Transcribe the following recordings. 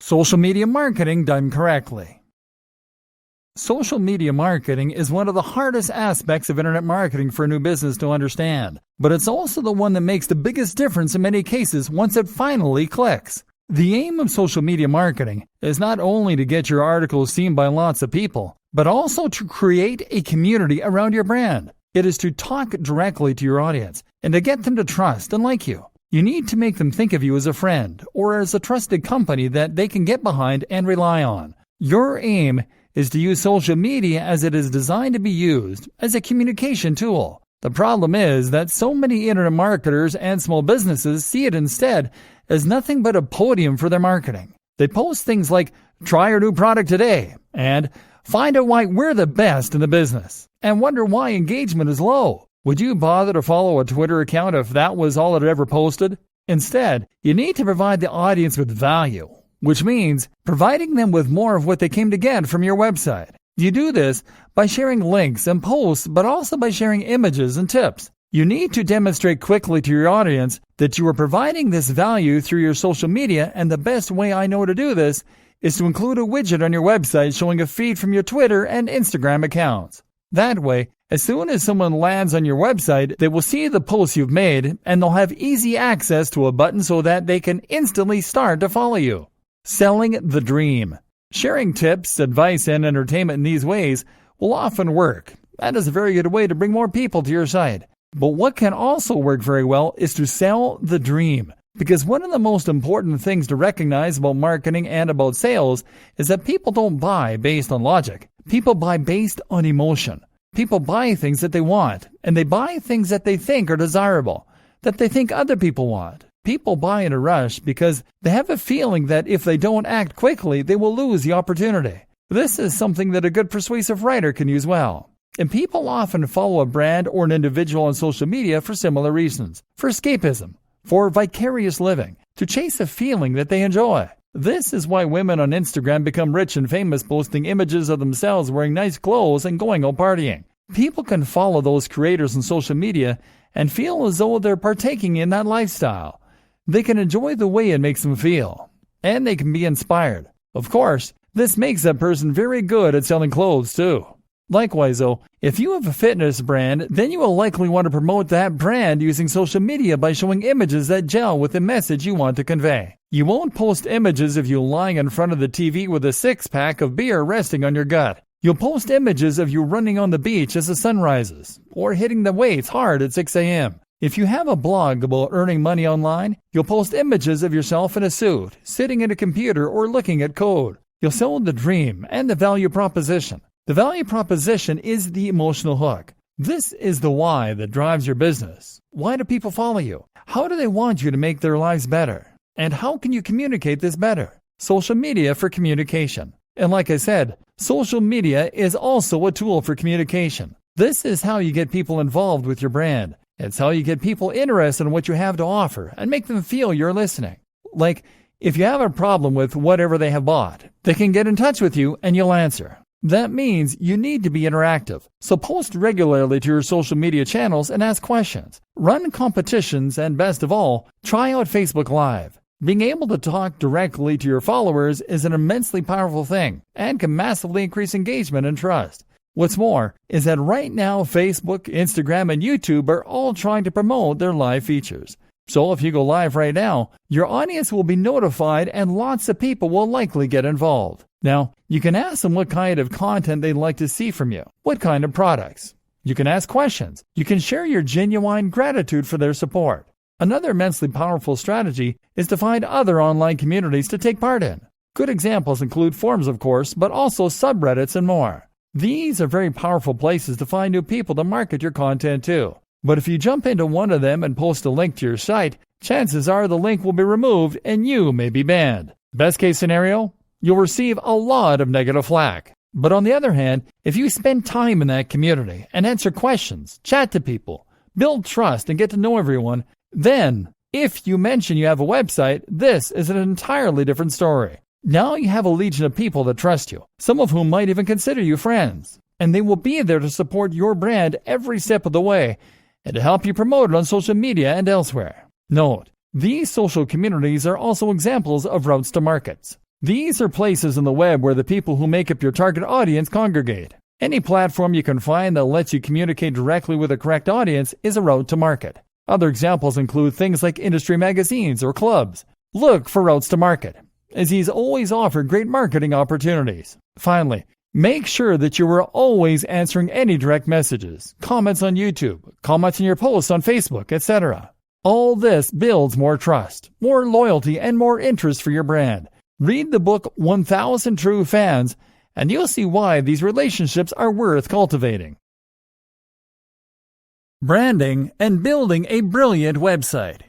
Social media marketing done correctly. Social media marketing is one of the hardest aspects of internet marketing for a new business to understand, but it's also the one that makes the biggest difference in many cases once it finally clicks. The aim of social media marketing is not only to get your articles seen by lots of people, but also to create a community around your brand. It is to talk directly to your audience and to get them to trust and like you. You need to make them think of you as a friend or as a trusted company that they can get behind and rely on. Your aim is to use social media as it is designed to be used as a communication tool. The problem is that so many internet marketers and small businesses see it instead as nothing but a podium for their marketing. They post things like, "Try our new product today," and "Find out why we're the best in the business," and wonder why engagement is low. Would you bother to follow a Twitter account if that was all it ever posted? Instead, you need to provide the audience with value, which means providing them with more of what they came to get from your website. You do this by sharing links and posts, but also by sharing images and tips. You need to demonstrate quickly to your audience that you are providing this value through your social media, and the best way I know to do this is to include a widget on your website showing a feed from your Twitter and Instagram accounts. That way, as soon as someone lands on your website, they will see the posts you've made, and they'll have easy access to a button so that they can instantly start to follow you. Selling the dream. Sharing tips, advice, and entertainment in these ways will often work. That is a very good way to bring more people to your site. But what can also work very well is to sell the dream. Because one of the most important things to recognize about marketing and about sales is that people don't buy based on logic. People buy based on emotion. People buy things that they want, and they buy things that they think are desirable, that they think other people want. People buy in a rush because they have a feeling that if they don't act quickly, they will lose the opportunity. This is something that a good persuasive writer can use well. And people often follow a brand or an individual on social media for similar reasons. For escapism, for vicarious living, to chase a feeling that they enjoy. This is why women on Instagram become rich and famous posting images of themselves wearing nice clothes and going out partying. People can follow those creators on social media and feel as though they're partaking in that lifestyle. They can enjoy the way it makes them feel, and they can be inspired. Of course, this makes that person very good at selling clothes too. Likewise though, if you have a fitness brand, then you will likely want to promote that brand using social media by showing images that gel with the message you want to convey. You won't post images of you lying in front of the TV with a six-pack of beer resting on your gut. You'll post images of you running on the beach as the sun rises, or hitting the weights hard at 6 a.m. If you have a blog about earning money online, you'll post images of yourself in a suit, sitting at a computer or looking at code. You'll sell the dream and the value proposition. The value proposition is the emotional hook. This is the why that drives your business. Why do people follow you? How do they want you to make their lives better? And how can you communicate this better? Social media for communication. And like I said, social media is also a tool for communication. This is how you get people involved with your brand. It's how you get people interested in what you have to offer and make them feel you're listening. Like, if you have a problem with whatever they have bought, they can get in touch with you and you'll answer. That means you need to be interactive. So post regularly to your social media channels and ask questions. Run competitions and best of all, try out Facebook Live. Being able to talk directly to your followers is an immensely powerful thing and can massively increase engagement and trust. What's more is that right now Facebook, Instagram, and YouTube are all trying to promote their live features. So if you go live right now, your audience will be notified and lots of people will likely get involved. Now, you can ask them what kind of content they'd like to see from you, what kind of products. You can ask questions. You can share your genuine gratitude for their support. Another immensely powerful strategy is to find other online communities to take part in. Good examples include forums, of course, but also subreddits and more. These are very powerful places to find new people to market your content to. But if you jump into one of them and post a link to your site, chances are the link will be removed and you may be banned. Best case scenario, you'll receive a lot of negative flack. But on the other hand, if you spend time in that community and answer questions, chat to people, build trust and get to know everyone, then if you mention you have a website, this is an entirely different story. Now you have a legion of people that trust you, some of whom might even consider you friends, and they will be there to support your brand every step of the way and to help you promote it on social media and elsewhere. Note, these social communities are also examples of routes to markets. These are places on the web where the people who make up your target audience congregate. Any platform you can find that lets you communicate directly with the correct audience is a route to market. Other examples include things like industry magazines or clubs. Look for routes to market, as these always offer great marketing opportunities. Finally, make sure that you are always answering any direct messages, comments on YouTube, comments in your posts on Facebook, etc. All this builds more trust, more loyalty, and more interest for your brand. Read the book 1000 True Fans, and you'll see why these relationships are worth cultivating. Branding and building a brilliant website.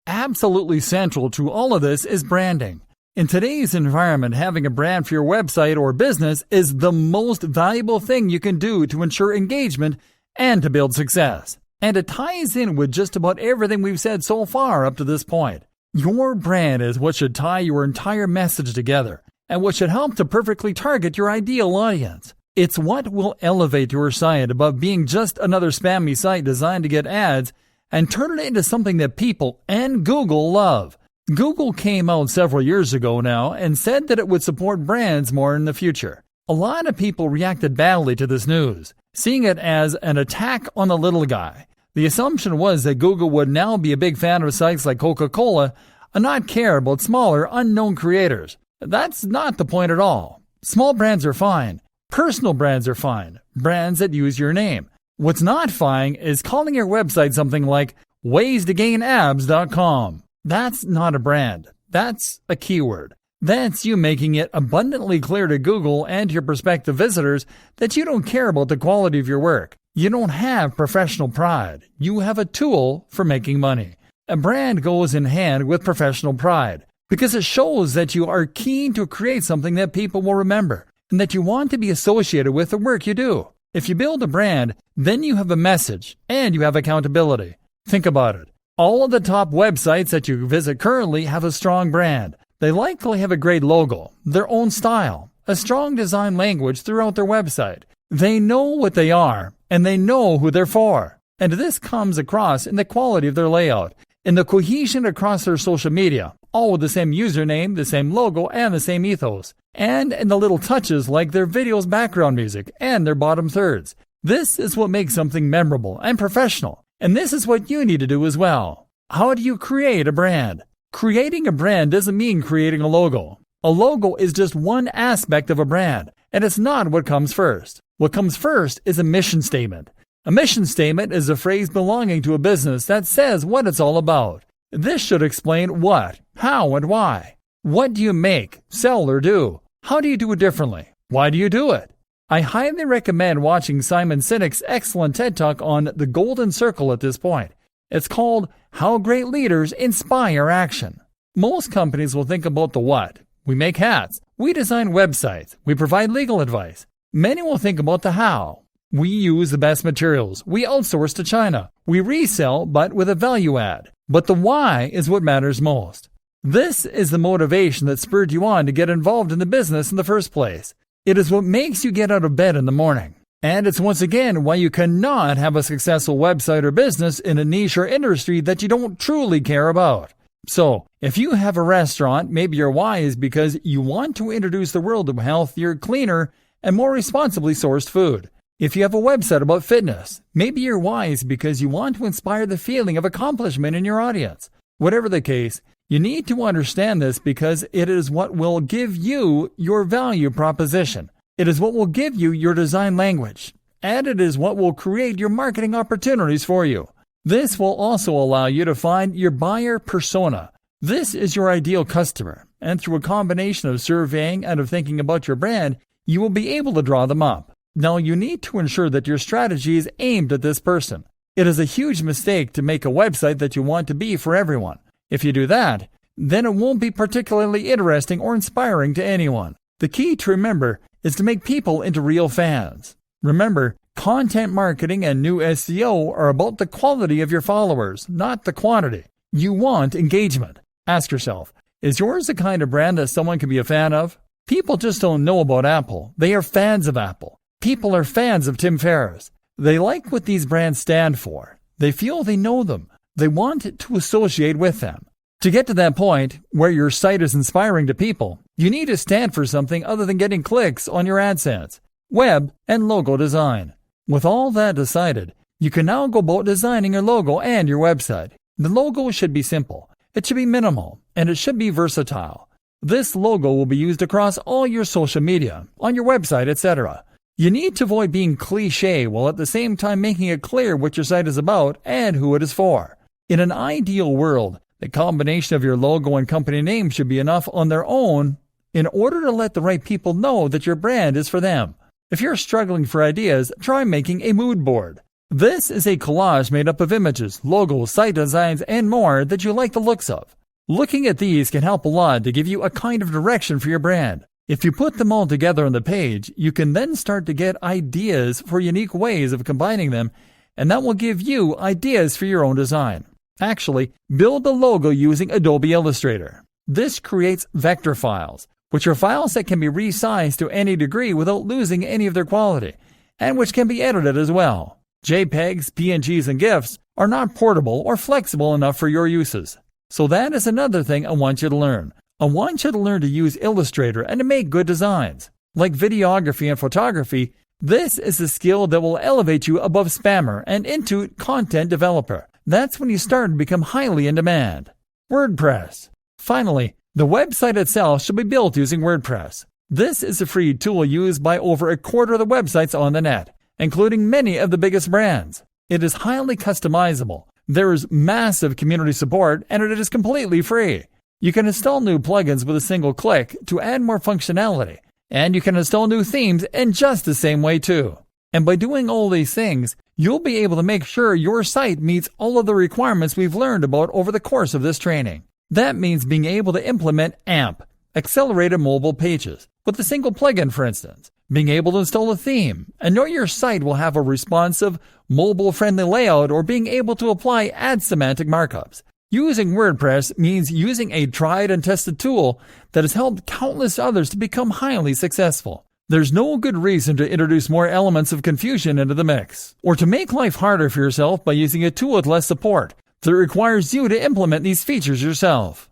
Absolutely central to all of this is branding. In today's environment, having a brand for your website or business is the most valuable thing you can do to ensure engagement and to build success. And it ties in with just about everything we've said so far up to this point. Your brand is what should tie your entire message together and what should help to perfectly target your ideal audience. It's what will elevate your site above being just another spammy site designed to get ads and turn it into something that people and Google love. Google came out several years ago now and said that it would support brands more in the future. A lot of people reacted badly to this news, seeing it as an attack on the little guy. The assumption was that Google would now be a big fan of sites like Coca-Cola and not care about smaller, unknown creators. That's not the point at all. Small brands are fine. Personal brands are fine. Brands that use your name. What's not fine is calling your website something like ways-to-gain-abs.com. That's not a brand. That's a keyword. That's you making it abundantly clear to Google and your prospective visitors that you don't care about the quality of your work. You don't have professional pride. You have a tool for making money. A brand goes in hand with professional pride because it shows that you are keen to create something that people will remember and that you want to be associated with the work you do. If you build a brand, then you have a message and you have accountability. Think about it. All of the top websites that you visit currently have a strong brand. They likely have a great logo, their own style, a strong design language throughout their website. They know what they are, and they know who they're for. And this comes across in the quality of their layout, in the cohesion across their social media, all with the same username, the same logo, and the same ethos, and in the little touches like their video's background music and their bottom thirds. This is what makes something memorable and professional, and this is what you need to do as well. How do you create a brand? Creating a brand doesn't mean creating a logo. A logo is just one aspect of a brand, and it's not what comes first. What comes first is a mission statement. A mission statement is a phrase belonging to a business that says what it's all about. This should explain what, how, and why. What do you make, sell, or do? How do you do it differently? Why do you do it? I highly recommend watching Simon Sinek's excellent TED Talk on the Golden Circle at this point. It's called How Great Leaders Inspire Action. Most companies will think about the what. We make hats. We design websites. We provide legal advice. Many will think about the how. We use the best materials. We outsource to China. We resell, but with a value add. But the why is what matters most. This is the motivation that spurred you on to get involved in the business in the first place. It is what makes you get out of bed in the morning. And it's once again why you cannot have a successful website or business in a niche or industry that you don't truly care about. So, if you have a restaurant, maybe your why is because you want to introduce the world to healthier, cleaner, and more responsibly sourced food. If you have a website about fitness, maybe your why is because you want to inspire the feeling of accomplishment in your audience. Whatever the case, you need to understand this because it is what will give you your value proposition. It is what will give you your design language. And it is what will create your marketing opportunities for you. This will also allow you to find your buyer persona. This is your ideal customer. And through a combination of surveying and of thinking about your brand, you will be able to draw them up. Now, you need to ensure that your strategy is aimed at this person. It is a huge mistake to make a website that you want to be for everyone. If you do that, then it won't be particularly interesting or inspiring to anyone. The key to remember is to make people into real fans. Remember, content marketing and new SEO are about the quality of your followers, not the quantity. You want engagement. Ask yourself, is yours the kind of brand that someone can be a fan of? People just don't know about Apple. They are fans of Apple. People are fans of Tim Ferriss. They like what these brands stand for. They feel they know them. They want to associate with them. To get to that point where your site is inspiring to people, you need to stand for something other than getting clicks on your AdSense, web, and logo design. With all that decided, you can now go about designing your logo and your website. The logo should be simple, it should be minimal, and it should be versatile. This logo will be used across all your social media, on your website, etc. You need to avoid being cliché while at the same time making it clear what your site is about and who it is for. In an ideal world, the combination of your logo and company name should be enough on their own in order to let the right people know that your brand is for them. If you're struggling for ideas, try making a mood board. This is a collage made up of images, logos, site designs, and more that you like the looks of. Looking at these can help a lot to give you a kind of direction for your brand. If you put them all together on the page, you can then start to get ideas for unique ways of combining them, and that will give you ideas for your own design. Actually, build the logo using Adobe Illustrator. This creates vector files, which are files that can be resized to any degree without losing any of their quality, and which can be edited as well. JPEGs, PNGs, and GIFs are not portable or flexible enough for your uses. So that is another thing I want you to learn. I want you to learn to use Illustrator and to make good designs. Like videography and photography, this is a skill that will elevate you above spammer and into content developer. That's when you start to become highly in demand. WordPress. Finally, the website itself should be built using WordPress. This is a free tool used by over a quarter of the websites on the net, including many of the biggest brands. It is highly customizable. There is massive community support, and it is completely free. You can install new plugins with a single click to add more functionality, and you can install new themes in just the same way too. And by doing all these things, you'll be able to make sure your site meets all of the requirements we've learned about over the course of this training. That means being able to implement AMP, accelerated mobile pages, with a single plugin for instance, being able to install a theme, and know your site will have a responsive, mobile-friendly layout, or being able to apply ad semantic markups. Using WordPress means using a tried and tested tool that has helped countless others to become highly successful. There's no good reason to introduce more elements of confusion into the mix, or to make life harder for yourself by using a tool with less support that requires you to implement these features yourself.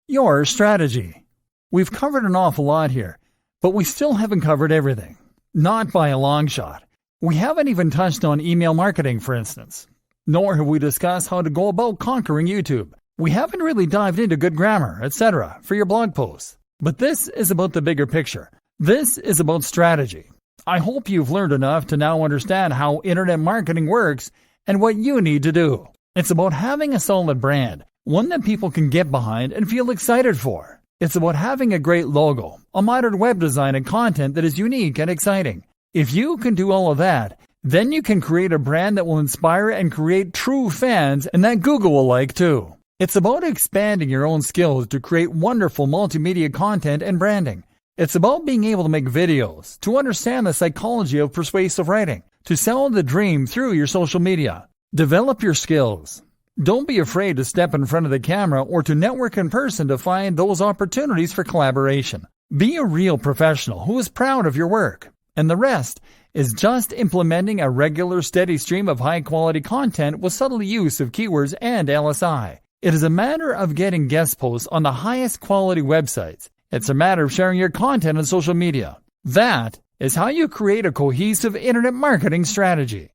Your strategy. We've covered an awful lot here, but we still haven't covered everything. Not by a long shot. We haven't even touched on email marketing, for instance. Nor have we discussed how to go about conquering YouTube. We haven't really dived into good grammar, etc. for your blog posts. But this is about the bigger picture. This is about strategy. I hope you've learned enough to now understand how internet marketing works and what you need to do. It's about having a solid brand, one that people can get behind and feel excited for. It's about having a great logo, a modern web design, and content that is unique and exciting. If you can do all of that, then you can create a brand that will inspire and create true fans and that Google will like too. It's about expanding your own skills to create wonderful multimedia content and branding. It's about being able to make videos, to understand the psychology of persuasive writing, to sell the dream through your social media. Develop your skills. Don't be afraid to step in front of the camera or to network in person to find those opportunities for collaboration. Be a real professional who is proud of your work. And the rest is just implementing a regular steady stream of high-quality content with subtle use of keywords and LSI. It is a matter of getting guest posts on the highest quality websites. It's a matter of sharing your content on social media. That is how you create a cohesive internet marketing strategy.